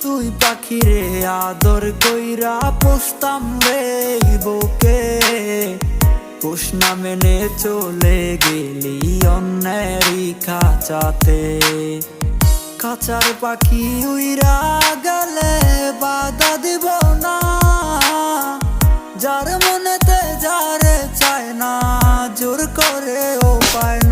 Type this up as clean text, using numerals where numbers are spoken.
তুই পাখি রে আদর কইরা পুষতাম রে বুকে, পোষ না মেনে চলে গেলি অন্যেরই খাঁচাতে। খাঁচার পাখি উইরা গেলে বাধা দিব না, যার মনেতে যারে চায় না জোর করে ও পায় না।